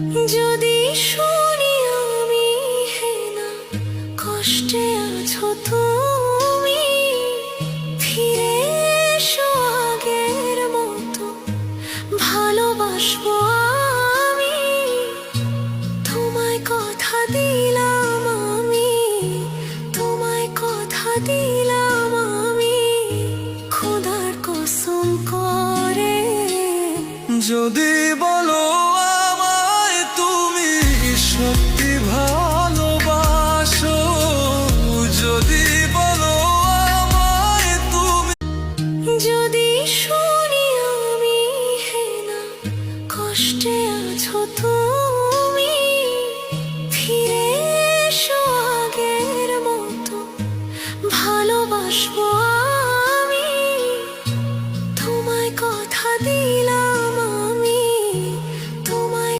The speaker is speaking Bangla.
যদি শুনি আমি হে না কষ্টে আছো তুমি, ফিরে এসো আগের মতো ভালোবাসবো আমি। তোমায় কথা দিলাম আমি, তোমায় কথা দিলাম আমি, খোদার কসম করে। যদি বলো আমায় তুমি সত্যি ভালোবাসো, যদি বলো আমায় তুমি, যদি শুনি আমি হে না কষ্টে আছো তুমি।